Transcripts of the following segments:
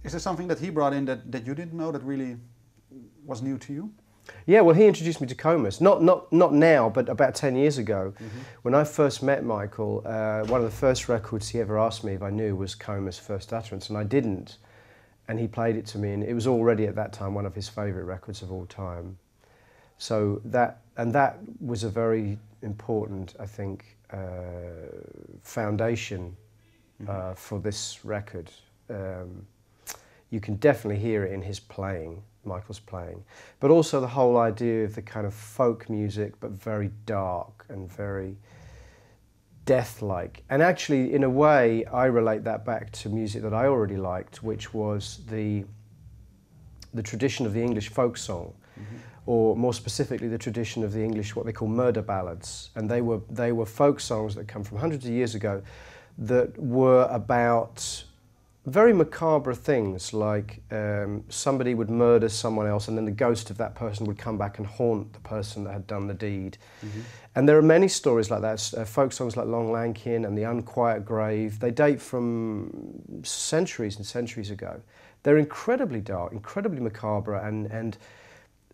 Is there something that he brought in that you didn't know that really was new to you? Yeah, well, he introduced me to Comus. Not now, but about 10 years ago. When I first met Mikael, one of the first records he ever asked me if I knew was Comus' First Utterance, and I didn't. And he played it to me, and it was already at that time one of his favourite records of all time. So that was a very important, I think, foundation for this record. You can definitely hear it in his playing, Mikael's playing, but also the whole idea of the kind of folk music, but very dark and very death-like. And actually, in a way, I relate that back to music that I already liked, which was the tradition of the English folk song, or more specifically, the tradition of the English, what they call murder ballads. And they were folk songs that come from hundreds of years ago that were about very macabre things, like somebody would murder someone else and then the ghost of that person would come back and haunt the person that had done the deed. And there are many stories like that, folk songs like Long Lankin and The Unquiet Grave. They date from centuries and centuries ago. They're incredibly dark, incredibly macabre, and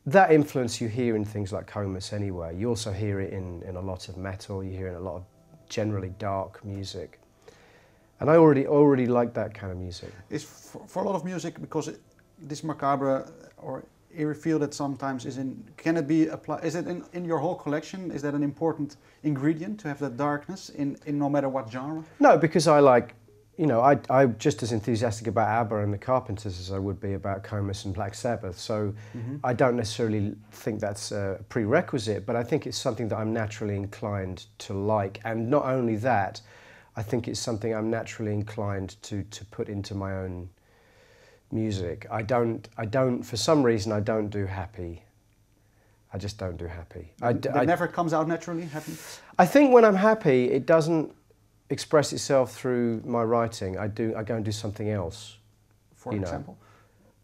that influence you hear in things like Comus anyway. You also hear it in a lot of metal, you hear it in a lot of generally dark music. And I already like that kind of music. Is for a lot of music, because this macabre or eerie feel that sometimes is in, can it be applied, is it in your whole collection? Is that an important ingredient to have that darkness in no matter what genre? No, because I like, you know, I'm just as enthusiastic about ABBA and the Carpenters as I would be about Comus and Black Sabbath. So I don't necessarily think that's a prerequisite, but I think it's something that I'm naturally inclined to like. And not only that, I think it's something I'm naturally inclined to put into my own music. I don't, for some reason, I don't do happy. I just don't do happy. It never comes out naturally, happy? I think when I'm happy, it doesn't express itself through my writing. I go and do something else. For example?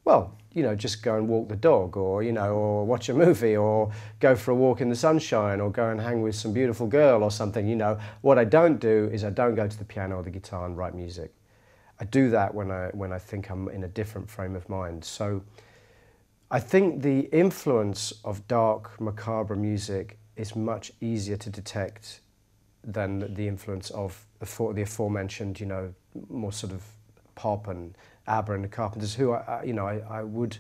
Well, you know, just go and walk the dog, or, you know, or watch a movie, or go for a walk in the sunshine, or go and hang with some beautiful girl or something, you know. What I don't do is I don't go to the piano or the guitar and write music. I do that when I think I'm in a different frame of mind. So I think the influence of dark, macabre music is much easier to detect than the influence of the aforementioned, you know, more sort of pop and ABBA and the Carpenters, who I would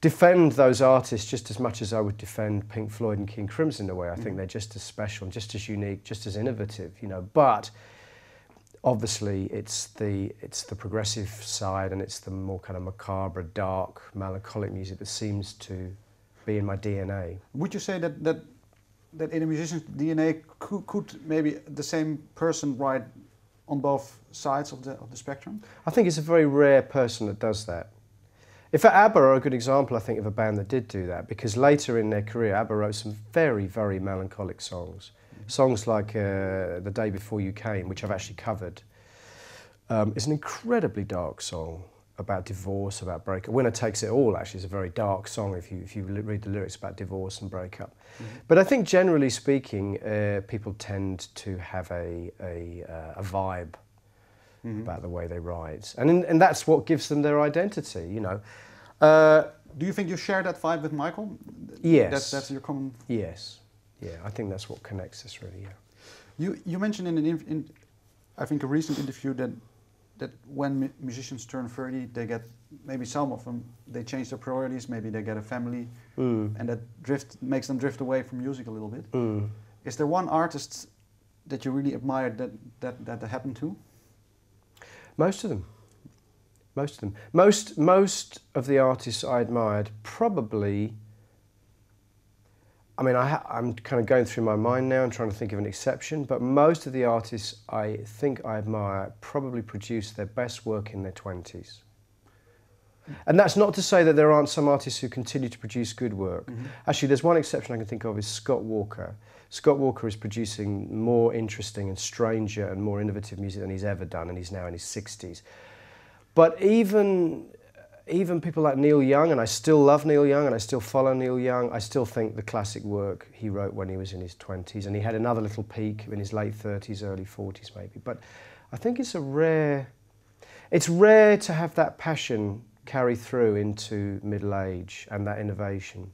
defend those artists just as much as I would defend Pink Floyd and King Crimson in a way. I think they're just as special and just as unique, just as innovative, you know. But obviously, it's the progressive side, and it's the more kind of macabre, dark, melancholic music that seems to be in my DNA. Would you say that in a musician's DNA could maybe the same person write on both sides of the spectrum? I think it's a very rare person that does that. In fact, ABBA are a good example, I think, of a band that did do that, because later in their career, ABBA wrote some very, very melancholic songs. Songs like The Day Before You Came, which I've actually covered, is an incredibly dark song about divorce, about breakup. Winner Takes It All, actually, is a very dark song if you read the lyrics about divorce and breakup. But I think, generally speaking, people tend to have a vibe about the way they write. And that's what gives them their identity, you know. Do you think you share that vibe with Mikael? Yes. That's your common... Yes. Yeah, I think that's what connects us, really, yeah. You mentioned in I think a recent interview that when musicians turn 30, they get, maybe some of them, they change their priorities, maybe they get a family, and that makes them drift away from music a little bit. Is there one artist that you really admired that happened to? Most of them. Most of them. Most of the artists I admired probably, I mean, I'm kind of going through my mind now and trying to think of an exception, but most of the artists I think I admire probably produce their best work in their 20s. And that's not to say that there aren't some artists who continue to produce good work. Actually, there's one exception I can think of, is Scott Walker. Scott Walker is producing more interesting and stranger and more innovative music than he's ever done, and he's now in his 60s. But even people like Neil Young, and I still love Neil Young and I still follow Neil Young, I still think the classic work he wrote when he was in his 20s, and he had another little peak in his late 30s, early 40s maybe. But I think it's a rare... it's rare to have that passion carry through into middle age and that innovation.